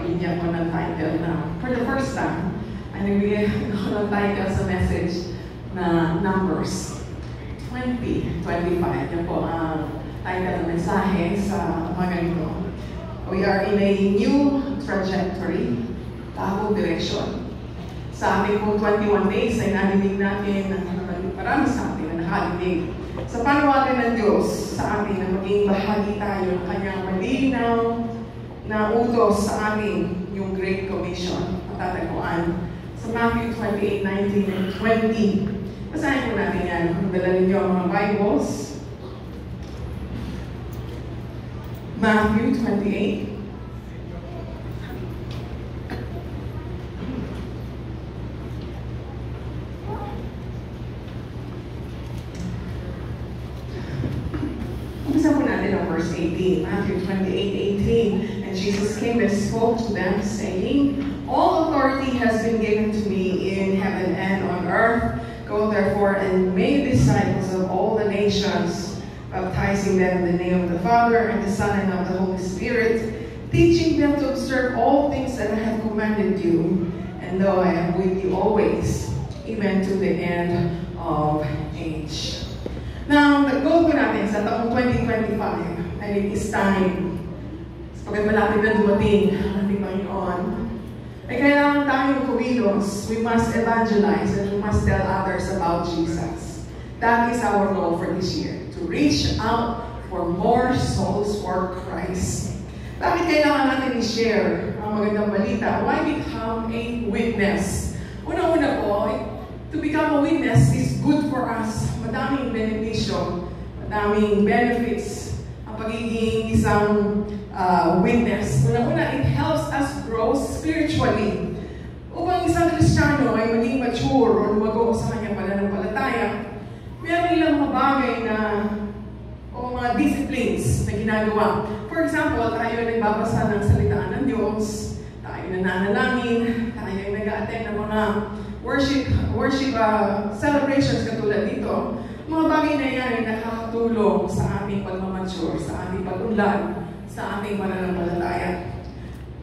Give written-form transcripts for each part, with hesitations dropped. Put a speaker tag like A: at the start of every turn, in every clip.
A: bigyan ko ng title na, for the first time, ay nagbigay ko ng title sa message na Numbers 20:25. Yan po ang title ng mensahe sa umaga nito. We are in a new trajectory, bagong direction. Sa ating pong 21 days ay narinig natin ng marami sa atin na nakarinig sa panawagan ng Diyos sa atin na maging bahagi tayo ng kanyang malinaw na utos sa atin, yung Great Commission, matatagpuan sa Matthew 28:19 and 20. Basahin po natin yan. Kung dala ninyo ang mga Bibles. Matthew 28. Umpisa po natin ang verse 18. Matthew 28:18. And Jesus came and spoke to them, saying, all authority has been given to me in heaven and on earth. Go therefore and make disciples of all the nations, baptizing them in the name of the Father and the Son and of the Holy Spirit, teaching them to observe all things that I have commanded you. And lo, I am with you always, even to the end of age. Now, the goal ko natin sa taong 2025, and it is time, pagkat malapit na dumating ang ating Panginoon, ay kailangan tayong kumilos. We must evangelize and we must tell others about Jesus. That is our goal for this year, to reach out for more souls for Christ. Bakit kailangan natin i-share ang magandang balita? Why become a witness? Una-una po, to become a witness is good for us. Madaming benepisyo, madaming benefits ang pagiging isang witness. Una-una, it helps us grow spiritually. Upang isang Kristiyano ay maging mature o lumago sa kanyang pananampalataya, meron ilang mga bagay na o mga disciplines na ginagawa. For example, tayo ay nagbabasa ng salita ng Diyos, tayo nananalangin, tayo ay nag-a-attend ng mga worship celebrations katulad dito. Mga bagay na yan ay nakakatulong sa ating pagmamature, sa ating pag-unlad, sa ating pananampalataya.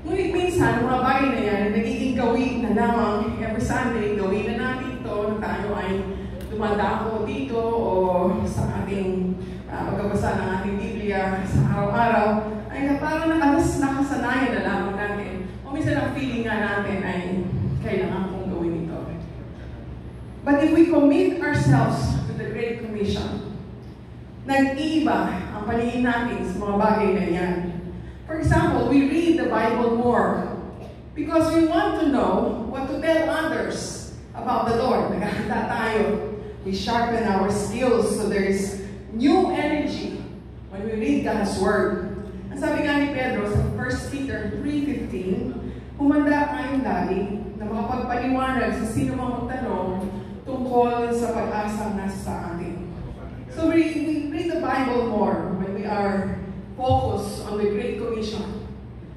A: Ngunit minsan, mga bagay na yan ay nagiging gawin na lamang every Sunday, gawin na natin ito na tayo ay dumadako dito o sa ating pagkabasa ng ating Biblia sa araw-araw, ay parang nakasanayan na lamang natin. O minsan ang feeling nga natin ay kailangan kong gawin ito. But if we commit ourselves to the Great Commission, nag-iiba ang paningin natin sa mga bagay na yan. For example, we read the Bible more because we want to know what to tell others about the Lord. Naghahanda tayo. We sharpen our skills so there is new energy when we read God's Word. Ang sabi nga ni Pedro sa 1 Peter 3:15, humanda tayong lagi na makapagpaliwanag sa sino mang magtanong tungkol sa pag-asang nasa sa atin. So we read the Bible more when we are focused on the Great Commission.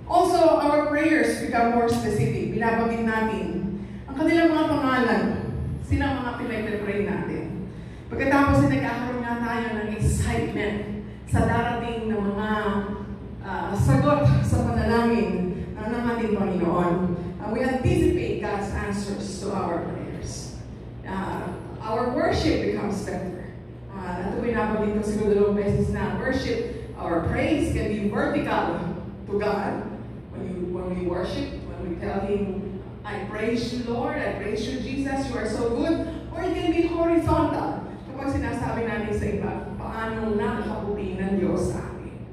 A: Also, our prayers become more specific. Binabanggit natin ang kanilang mga pangalan. Sila ang mga pinag-pray natin. Pagkatapos nagkakaroon nga tayo ng excitement sa darating na mga sagot sa panalangin ng ating Panginoon. We anticipate God's answers to our prayers. Our worship becomes better. Ito binabanggit ko siguro dalawang beses na worship. Our praise can be vertical to God. When we worship, when we tell Him, I praise you, Lord, I praise you, Jesus, you are so good. Or it can be horizontal. Kapag sinasabi natin sa iba, paano nakakabuti ng Diyos sa atin.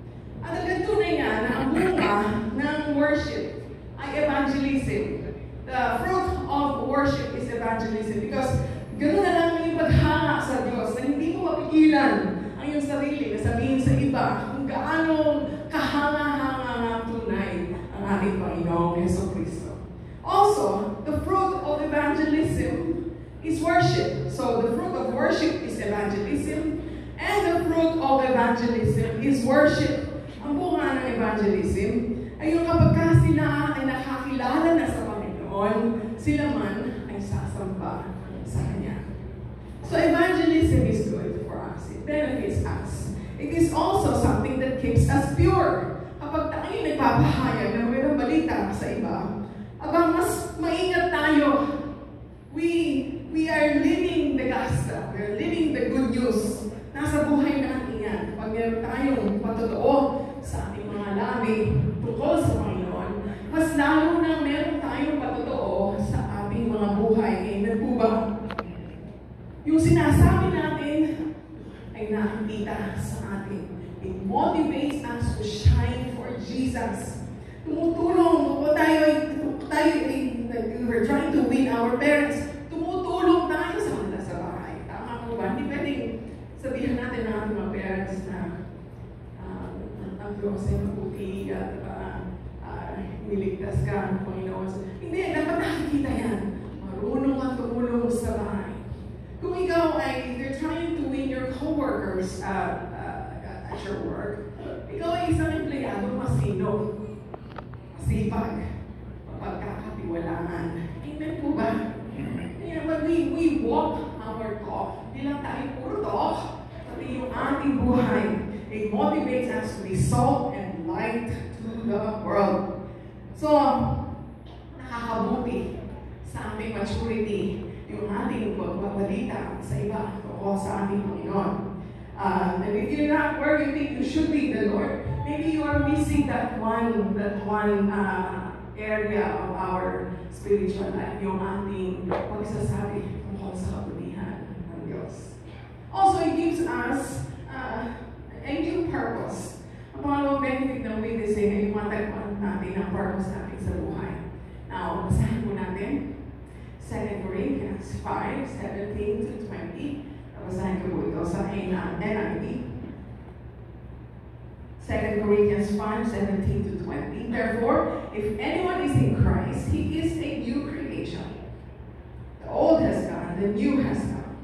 A: At ang tunay nga na ang bunga ng worship ay evangelism. The fruit of worship is evangelism because ganoon na lang yung paghanga sa Diyos na hindi mo mapigilan ang iyong sarili na sabihin sa iba kung gaano kahanga-hanga tunay ang ating Panginoong Jesucristo. Also, the fruit of evangelism is worship. So the fruit of worship is evangelism and the fruit of evangelism is worship. Ang bunga ng evangelism ay yung kapag sila ay nakakilala na sa Panginoon, sila man ay sasamba sa Kanya. So evangelism is good for us. It benefits us. It is also something that keeps us pure. Kapag tayo nagpapahayag ng mayroong balita sa iba, our parents, tumutulong tayo sa kanila sa bahay. Tama po ba? Hindi pwedeng sabihin natin ng ating mga parents na ang Diyos ay mabuti at niligtas ka ng Panginoon. Hindi, dapat nakikita yan. Marunong kang tumulong sa bahay. Kung ikaw ay, you're trying to win your co-workers at your work, ikaw ay isang empleyado masino, masipag, mapagkakatiwalaan. Amen po ba? Yeah, but we walk our talk. Hindi lang tayo puro talk, pati yung ating buhay. It motivates us to be salt and light to the world. So, nakakabuti sa ating maturity yung ating pagbabalita sa iba o sa ating Panginoon. And if you're not where you think you should be the Lord, maybe you are missing that one area of our spiritual life, yung ating pagsasabi tungkol sa kabutihan ng Diyos. Also, it gives us a new purpose. Ang pangalawang benefit ng witnessing ay matagpuan natin ang purpose natin sa buhay. Now, basahin po natin 2 Corinthians 5:17-20. Basahin ko po ito sa NIV. 2 Corinthians 5:17-20. Therefore, if anyone is in Christ, he is a new creation. The old has gone, the new has come.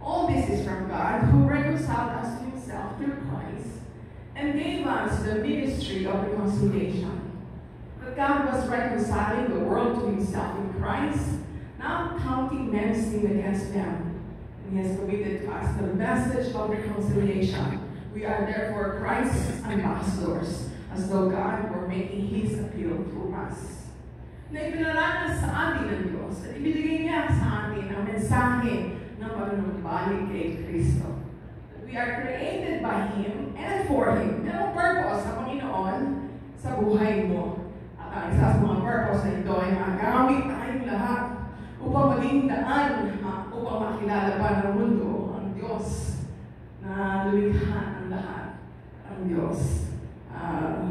A: All this is from God, who reconciled us to himself through Christ, and gave us the ministry of reconciliation. But God was reconciling the world to himself in Christ, not counting men's sin against them. And he has committed to us the message of reconciliation. We are therefore Christ's ambassadors, as though God were making his appeal through us. Na ipinaranas sa atin ng Diyos at ibigay niya sa atin ang mensahe ng panunumbalik kay Kristo. We are created by Him and for Him. Merong purpose sa Panginoon sa buhay mo. At ang isa sa mga purpose na ito ay magamit tayong lahat upang maging daan, upang makilala pa ng mundo ang Diyos na lumikha ng lahat, ang Diyos. At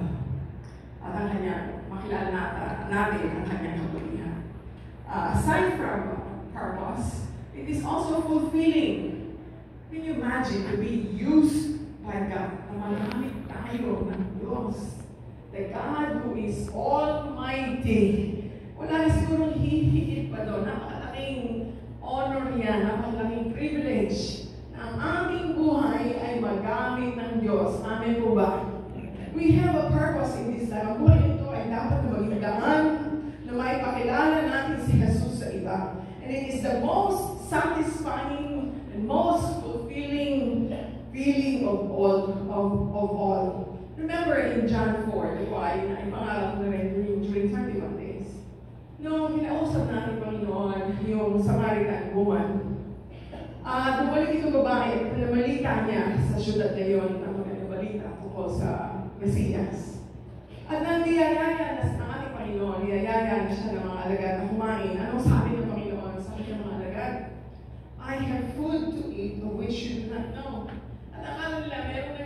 A: ang kanya, makilala natin ang kanyang kabutihan. Aside from purpose, it is also fulfilling. Can you imagine to be used by God? Na magamit tayo ng Diyos. The God who is Almighty. Wala na siguro hihigit pa doon. Napakalaking honor yan, napakalaking privilege na ang aming buhay ay magamit ng Diyos. Amen po ba? We have a purpose in this life. Ang buhay ito ay dapat na maging daan na maipakilala natin si Jesus sa iba. And it is the most satisfying and most fulfilling feeling of all. Remember in John 4, di ba, yun ay pangarap na rin during 21 days. Nung kinausap natin Panginoon, yung Samaritan woman, bumalik itong babae at nabalita niya sa syudad na yun ang mga nabalita tungkol sa Mesiyas. At nang niyayaya na sa ating Panginoon, niyayaya na siya ng mga alagad na kumain. Anong sabi ng Panginoon sa kanyang mga alagad? I have food to eat of which you do not know. At akala nila, meron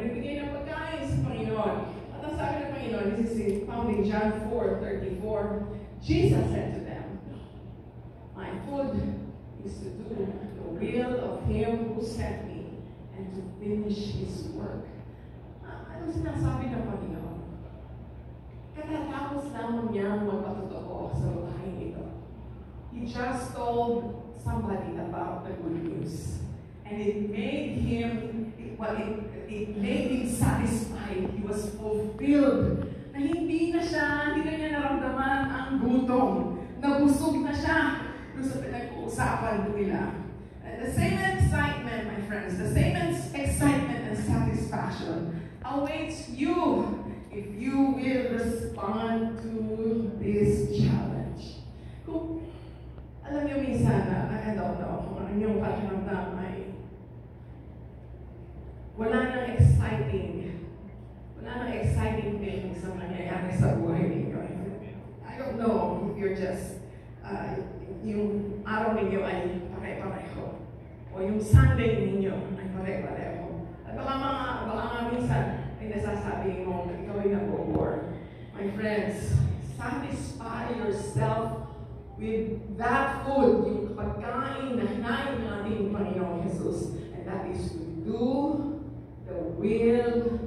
A: nagbigay ng pagkain sa Panginoon. At ang sabi ng Panginoon, this is found in John 4:34. Jesus said to them, my food is to do the will of Him who sent me and to finish His work. Ano sinasabi ng Panginoon? Katatapos lamang niyang magpatotoo sa bahay nito. He just told somebody about the good news. And it made him, it made him satisfied. He was fulfilled. Na hindi na niya naramdaman ang gutom. Nabusog na siya doon sa pinag-uusapan nila. And the same excitement, my friends, the same excitement and satisfaction awaits you if you will respond to this challenge. Kung alam niyo minsan na, I don't know, kung ano yung pakiramdam ay wala nang exciting things sa nangyayari sa buhay ninyo. I don't know if you're just, yung araw ninyo ay pare-pareho. O yung Sunday ninyo ay pare-pareho. At baka nga minsan ay nasasabi mo na ikaw ay nag-o-war. My friends, satisfy yourself with that food, yung pagkain na hinain ng ating Panginoong Jesus. And that is to do the will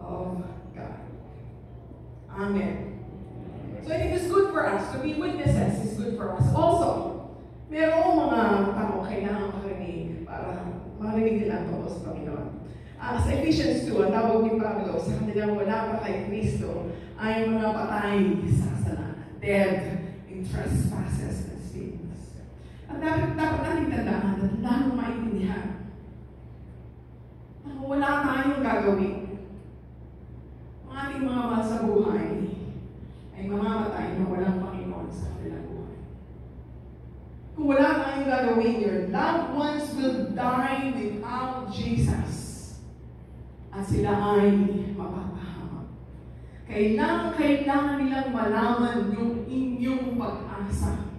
A: of God. Amen. So it is good for us to be witnesses. It's good for us. Also, merong mga tao kailangan makarinig para marinig nila ang sa Panginoon. Sa Ephesians 2, ang tawag ni Pablo sa kanilang wala pa kay Kristo ay mga patay sa kasalanan, dead in trespasses and sins. At dapat natin tandaan at lalong maintindihan na wala tayong gagawin. Ang ating mga mahal sa buhay ay mamamatay na walang Panginoon sa kanilang buhay. Kung wala tayong gagawin, your loved ones will die without Jesus. At sila ay mapapahamak. Kailangan nilang malaman yung inyong pag-asa.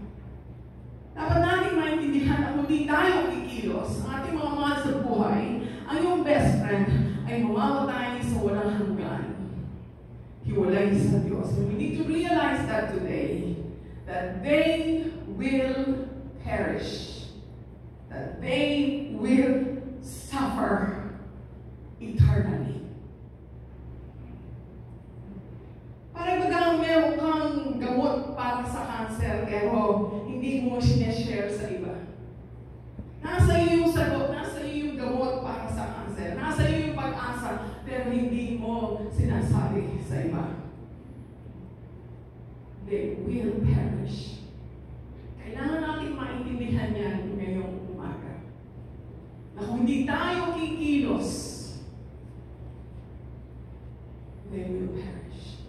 A: Dapat natin maintindihan na kung di tayo kikilos, ang ating mga mahal sa buhay, ang iyong best friend ay mamamatay sa walang hanggan. Hiwalay sa Diyos. And we need to realize that today, that they will perish. That they will suffer eternally. Parang bagang meron kang gamot para sa cancer, pero hindi mo sineshare sa iba. Nasa iyo yung sagot, nasa iyo yung gamot para sa cancer, nasa iyo yung pag-asa, pero hindi mo sinasabi sa iba. They will perish. Kailangan natin maintindihan yan ngayong umaga. Na kung hindi tayo kikilos, they will perish.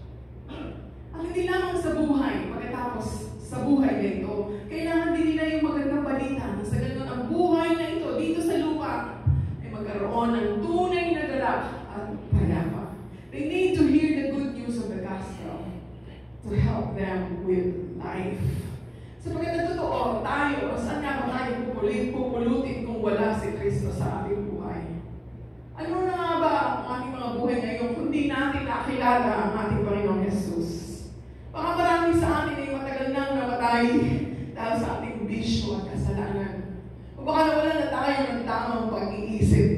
A: Ang hindi lamang sa buhay, pagkatapos sa buhay na ito, kailangan din nila yung magandang balita na sa ganun ang buhay na ito dito sa lupa ay magkaroon ng tunay na galak at payapa. They need to hear the good news of the gospel to help them with life. Sapagkat na totoo, tayo, saan nga ba tayo pupulutin kung wala si Kristo sa ating buhay? Ano na nga ba ang ating mga buhay ngayon kung di natin nakilala ang ating Panginoong Jesus? Baka marami sa atin ay matagal nang namatay dahil sa ating bisyo at kasalanan. O baka nawala na tayo ng tamang pag-iisip.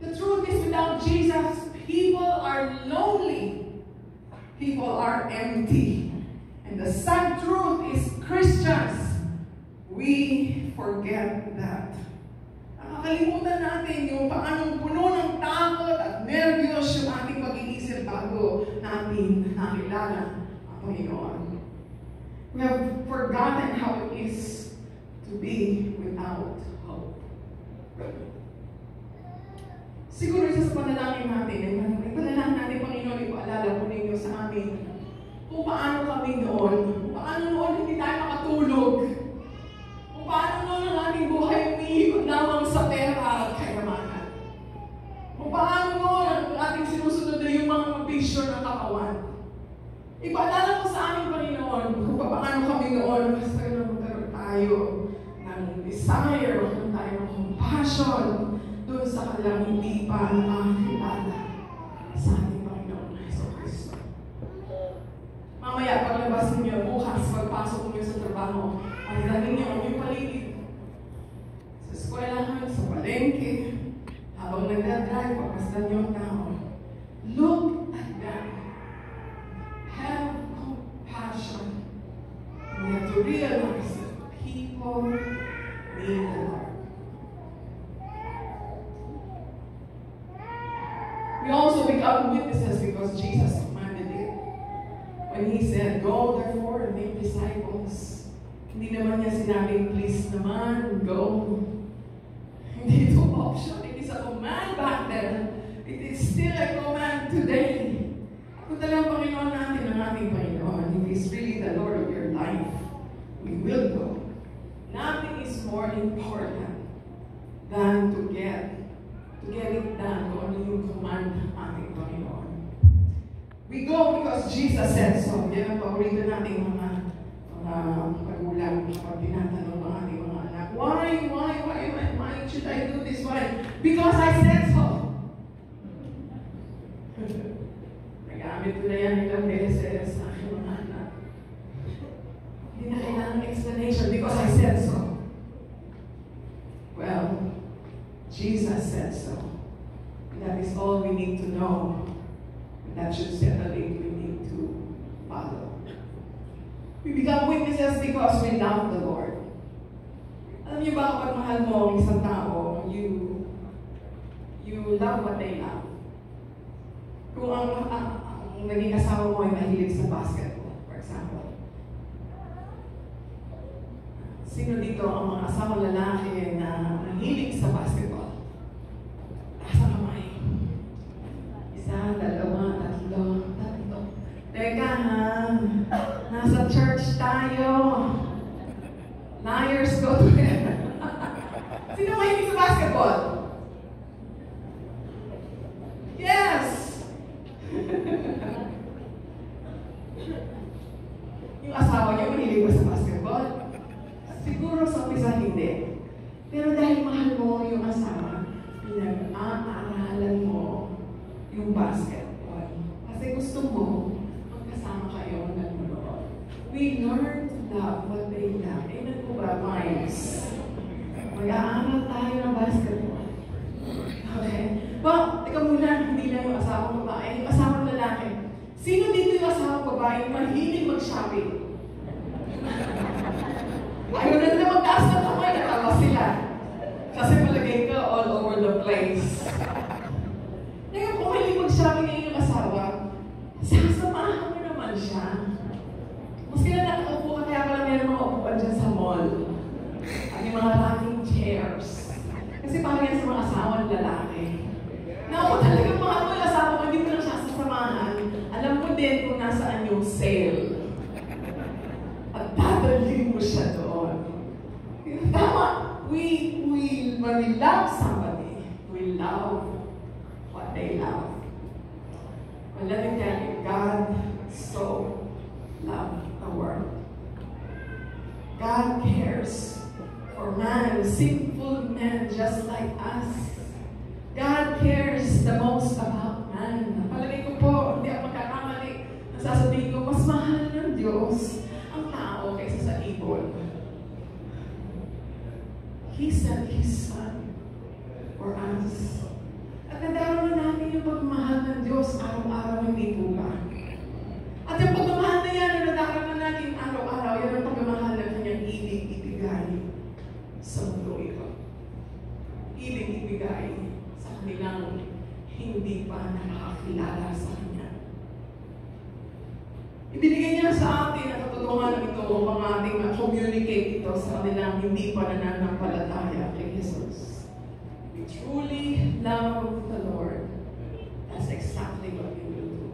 A: The truth is, without Jesus, people are lonely. People are empty. And the sad truth is, Christians, we forget that. Nakakalimutan natin yung paanong puno ng takot at nervyos yung ating pag-iisip bago natin nakilala ang Panginoon. We have forgotten how it is to be without hope. Siguro isa sa panalangin natin, ay panalangin natin, Panginoon, ipaalala po ninyo sa amin kung paano kami noon, kung paano noon hindi tayo makatulog, kung paano noon ang ating buhay umiikot lamang sa pera at kayamanan, kung paano noon ang ating sinusunod na yung mga bisyo ng katawan. Ipaalala ko sa amin, Panginoon, kung paano kami noon, basta magkaroon tayo ng desire, magkaroon tayo ng compassion doon sa kanilang hindi pa nakakilala sa ating Panginoon Jesucristo. Mamaya, paglabas ninyo, bukas, pagpasok ninyo sa trabaho, pagdating ninyo ang inyong paligid. Sa eskwelahan, sa palengke, habang nagdadrive, pagpasdan niyo ang tao. Look at them. Have compassion. We have to realize that people need the Lord. We also become witnesses because Jesus commanded it. When He said, "Go therefore and make disciples," hindi naman niya sinabing, "Please naman, go." Hindi ito option. It is a command back then. It is still a command today. Kung talagang Panginoon natin ang ating Panginoon, if He's really the Lord of your life, we will go. Nothing is more important than to get it done kung ano yung command ng ating Panginoon. We go because Jesus said so. Yan ang paborito nating mga magulang kapag tinatanong ng ating mga anak, why should I do this? Why? Because I said so. Nagamit ko na yan ilang beses sa aking mga anak. Hindi na kailangan know that should set a date we need to follow. We become witnesses because we love the Lord. Alam niyo ba kapag mahal mo ang isang tao, you love what they love. Kung ang naging asawa mo ay mahilig sa basketball, for example. Sino dito ang mga asawang lalaki na mahilig sa basketball? Taas ang kamay. Isa, dalawa, tatlo. Teka ha, nasa church tayo. Liars go to heaven. Sino mahilig sa basketball? Yes! Yung asawa niyo mahilig ba sa basketball? Siguro sa umpisa hindi. Pero dahil mahal mo yung asawa, pinag-aaralan mo yung basketball. Kasi gusto mo magkasama kayo ng manood. We learn to love what they love. Amen po ba, Miles? Mag-aaral tayo ng basketball. Okay. Well, teka muna, hindi lang yung asawang babae, yung asawang lalaki. Sino dito yung asawang babae mahilig mag-shopping? Ayaw na nila magtaas ng kamay, natawa sila. Kasi malagay ka all over the place. Ngayon, kung mahilig mag-shopping ngayon yung asawa, sasamahan mo naman siya. Maski na nakaupo ka, kaya pala meron mga upuan dyan sa mall. At yung mga rocking chairs. Kasi parang yan sa mga asawang lalaki. Naku, talagang mahal mo yung asawa mo, hindi mo lang siya sasamahan. Alam mo din kung nasaan yung sale. At dadalhin mo siya doon. Tama, when we love somebody, we love what they love. But let me tell you, God so loved the world. God cares for man, sinful men just like us. God cares the most about man. Palagay ko po, hindi ako magkakamali. Nasasabihin ko, mas mahal ng Diyos ang tao kaysa sa ibon. He sent His Son for us. At nadaroon na natin yung pagmahal ng Diyos araw-araw, hindi po ba? At yung pagmamahal na yan, nadaroon na natin araw-araw, yan ang pagmamahal na kanyang ibig-ibigay sa mundo ito. Ibig-ibigay sa kanilang hindi pa nakakilala sa Kanya. Ibinigay niya sa atin ang katotohanan ito upang ating ma-communicate ito sa kanilang hindi pa nananampalataya kay Jesus. We truly love the Lord. That's exactly what we will do.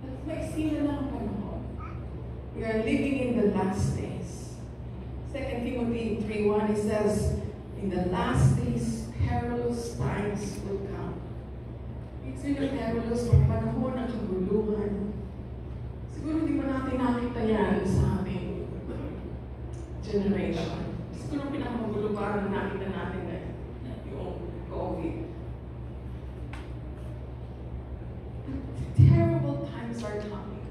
A: At maiksi na lang ang panahon. We are living in the last days. 2 Timothy 3:1, it says, in the last days, perilous times will come. It's really perilous ng panahon ng kaguluhan. Siguro hindi pa natin nakita yan sa ating generation. Siguro pinakamagulo pa na nakita natin na yung COVID. Terrible times are coming.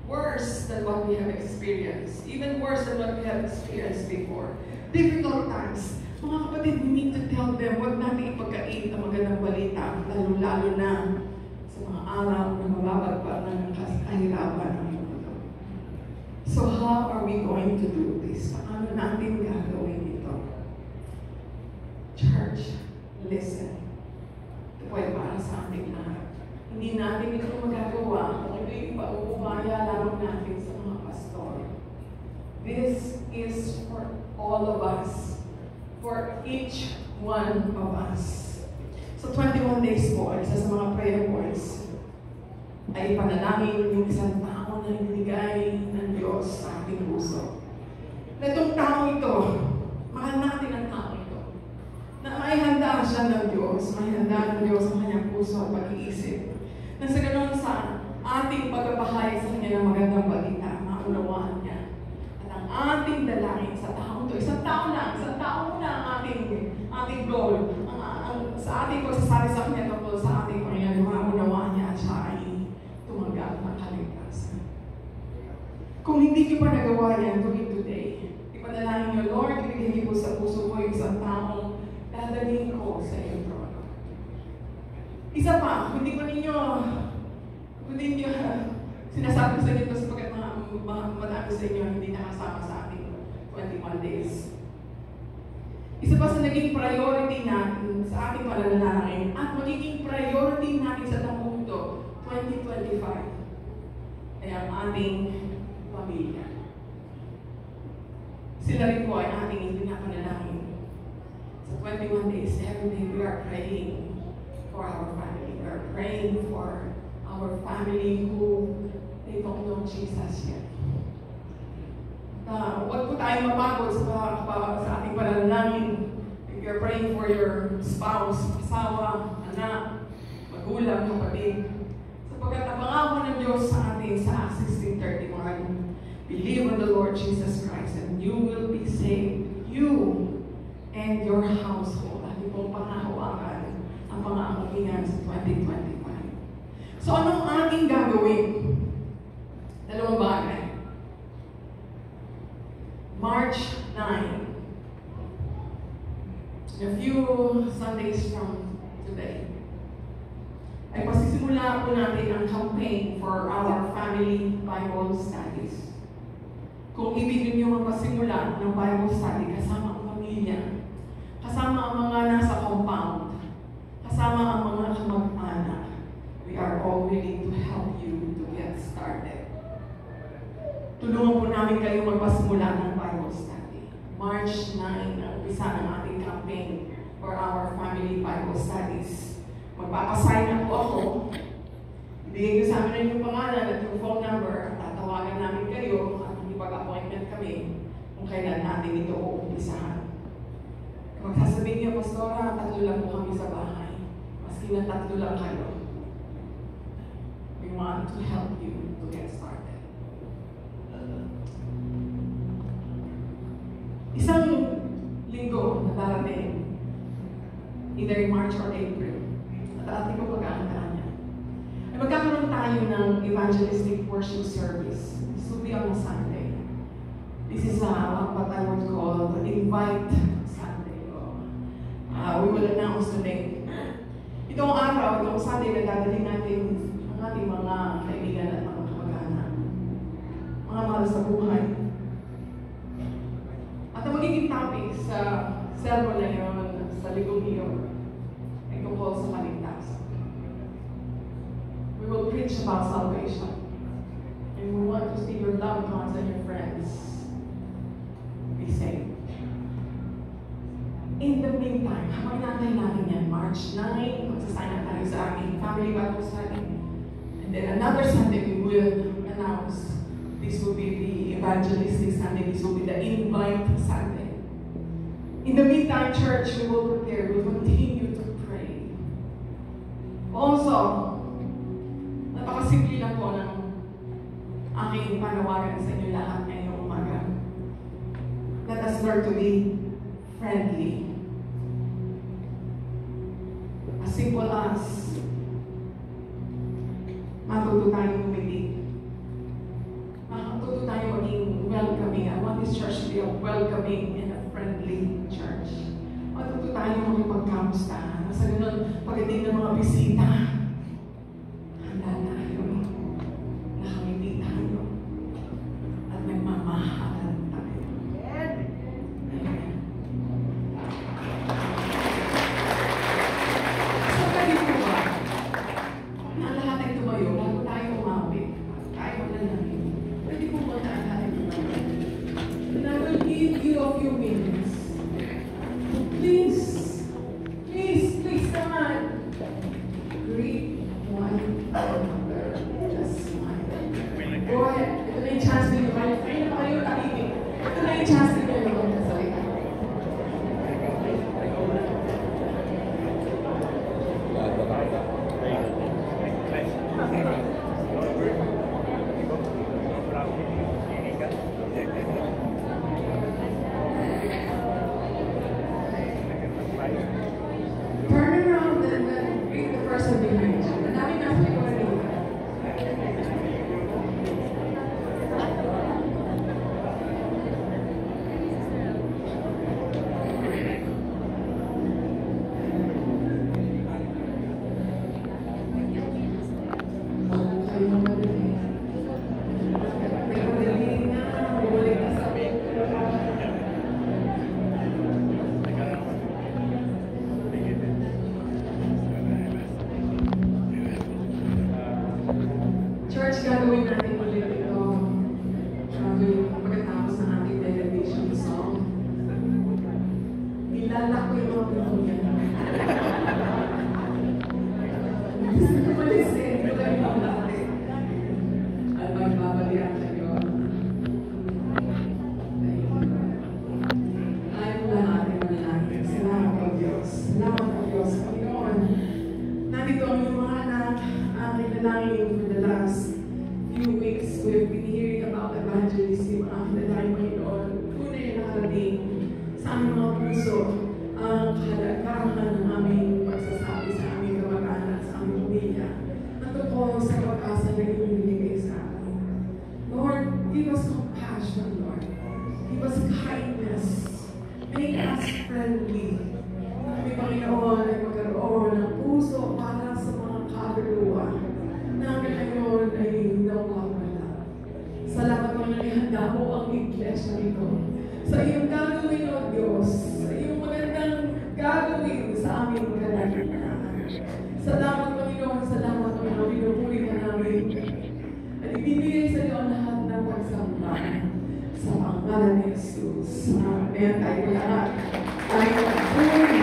A: Worse than what we have experienced. Even worse than what we have experienced before. Difficult times. Mga kapatid, we need to tell them, huwag natin ipagkait ang magandang balita, lalo-lalo na sa mga araw na mababagpa ng kahirapan ng mundo. So how are we going to do this? Paano natin gagawin ito? Church, listen. Ito po ay para sa ating lahat. Hindi natin ito magagawa kung ito yung pauubaya lamang natin sa mga pastor. This is for all of us. For each one of us. So 21 days po, isa sa mga prayer points ay ipanalangin yung isang tao na ibinigay ng Diyos sa ating puso. Na itong tao ito, mahal natin ang tao ito. Na may handa siya ng Diyos, may handa ng Diyos ang kanyang puso at pag-iisip. Na sa ganun sa ating pagpapahayag sa kanya ng magandang balita, maunawaan niya. Ating dalangin sa tao ito. Isang tao lang ang ating goal. Sa ating pagsasali sa kanya tungkol sa ating Panginoon, maunawaan niya at siya ay tumanggap ng kaligtasan. Kung hindi niyo pa nagawa yan, do it today. Ipanalangin niyo, Lord, ibigay niyo po sa puso ko yung isang taong dadalhin ko sa iyong trono. Isa pa, hindi niyo sinasabi ko sa inyo ito sapagkat marami sa inyo hindi nakasama sa ating 21 days. Isa pa sa naging priority natin sa ating pananalangin at magiging priority natin sa taong ito, 2025, ay ang ating pamilya. Sila rin po ay ating pinapanalangin. Sa 21 days, every day we are praying for our family. We are praying for our family who they don't know Jesus yet. Huwag po tayo mapagod sa ating panalangin. If you're praying for your spouse, asawa, anak, magulang, kapatid, sapagkat ang pangako ng Diyos sa atin sa Acts 16:31, believe in the Lord Jesus Christ and you will be saved, you and your household. At itong pangahawakan ang pangako niyan sa 2025. So anong ating gagawin? Dalawang bagay. March 9. A few Sundays from today, ay pasisimula po natin ang campaign for our family Bible studies. Kung ibig ninyo magpasimula ng Bible study kasama ang pamilya, kasama ang mga nasa compound, kasama ang mga kamag-anak, we are all willing to help you to get started. Tulungan po namin kayo magpasimula ng Bible study. March 9 ang umpisa ng ating campaign for our family Bible studies. Magpapasign na po ako. Ibigay nyo sa amin yung pangalan at yung phone number. Tatawagan namin kayo at mag-appointment kami kung kailan natin ito uumpisahan. Kung magsasabihin niyo, Pastora, 3 lang po kami sa bahay. Maski na 3 lang kayo. We want to help you to get started. Isang linggo na darating, either March or April, at ating ko pag-aantaan niya, ay magkakaroon tayo ng evangelistic worship service. This will be on a Sunday. This is what I would call the Invite Sunday. We will announce the date. Itong araw, itong Sunday, nagdadaling natin ang ating mga kaibigan at mga kamag-anak. Mga mahal sa buhay. At ang magiging topic sa sermon na yun, sa ligong iyon, ay tungkol sa kaligtasan. We will preach about salvation. And we want to see your loved ones and your friends be saved. In the meantime, habang natin natin yan, March 9, magsasign na tayo sa ating family Bible study. And then another Sunday, we will announce this will be the evangelistic Sunday. This will be the Invite Sunday. In the meantime, church, we will prepare. We will continue to pray. Also, napakasimple lang po ng aking panawagan sa inyo lahat ngayong umaga. Let us learn to be friendly. As simple as matuto tayong umiti. Matuto tayo maging welcoming. I want this church to be a welcoming and a friendly church. Matuto tayo makipagkamusta. Sa ganun, pagdating ng mga bisita, handa tayo. Nakamiti tayo. At nagmamahalan tayo. So, kaya po ba? Na lahat ay tumayo, bago tayo umapit. Tayo manalangin. Pwede po ba tayo tumayo? And I will give you a few minutes. Please, come on. Greet one another. Just smile. Go ahead. Ito na yung chance ninyo. Kayo na kayo tahimik. Ito na yung chance ninyo yung magkasalita. Turn around and then greet the person behind you. Ang dami nasa likod nila.
B: we've been hearing about evangelism, mga kinalain Panginoon, tunay na nakarating sa aming mga puso ang kahalagahan ng aming pagsasabi sa aming kamag-anak, sa aming pamilya, at tungkol sa pag-asa na iyong binigay sa amin. Lord, give us compassion, Lord. Give us kindness. Make us friendly. Kami, Panginoon, ay magkaroon ng puso para sa mga kaluluwa namin ngayon ay nawawala. Salamat, Panginoon, ihanda mo ang iglesia nito sa iyong gagawin, O Diyos, sa iyong magandang gagawin sa aming kalagayan. Salamat, Panginoon, pinupuri ka namin at ibibigay sa iyo ang lahat ng pagsamba sa pangalan ni Jesus. Amen. Tayo lahat ay magpuri.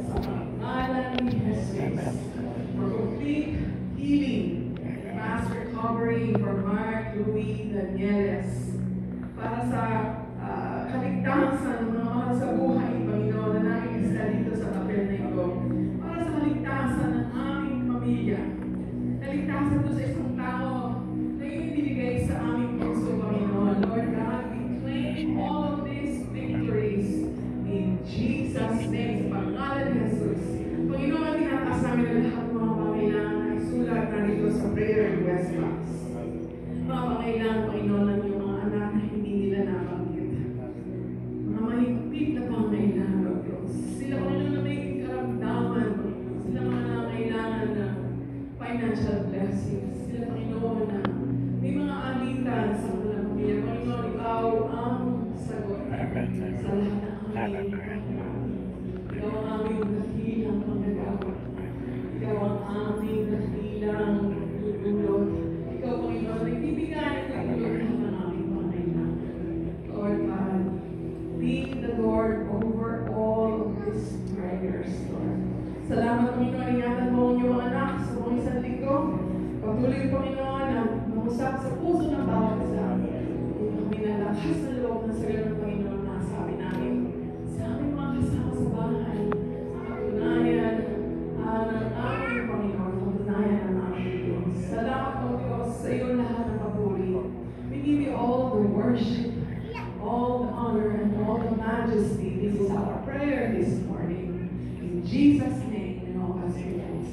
B: sa pangalan ni Jesus. For complete healing and fast recovery for Mark Louis Danieles. Para sa kaligtasan ng mga mahal sa buhay, Panginoon, na nakikita dito sa papel na ito. Para sa kaligtasan ng aming pamilya. Kaligtasan doon sa isang tao na ibinigay sa aming puso, Panginoon. Lord God, we claim all of these victories in Jesus' name, sa pangalan ni Jesus. Panginoon, tinataas namin ang lahat ng mga pangailangan na isulat na dito sa prayer request box. Mga pangailangan, Panginoon, ng iyong mga anak na hindi nila nabanggit. Mga mahigpit na pangailangan, Diyos. Sila, Panginoon, na may karamdaman, Panginoon. Sila mga nangailangan na financial blessings. Sila, Panginoon, na may mga alitan sa mga pamilya. Panginoon, ikaw ang sagot sa lahat ng aming Panginoon. Ikaw ang aming dakilang manggagawa. Ikaw ang aming dakilang tutulog. Ikaw, Panginoon, ay bibigyan ng tutulog ng aming pangailangan. Lord God, be the Lord over all of these prayers, Lord. Salamat, Panginoon, ingatan mo ang iyong anak sa mga isang linggo. Patuloy, Panginoon, na mamusap sa puso ng bawat isa. Kung kami nalakas na loob na sa ng Panginoon na sabi namin sa aming mga kasama sa bahay, sa katunayan ng aming Panginoon, katunayan ng aming Diyos. Salamat, O Diyos, sa iyong lahat ng papuri. We give you all the worship, all the honor, and all the majesty. This is our prayer this morning. In Jesus' name, and all God's people.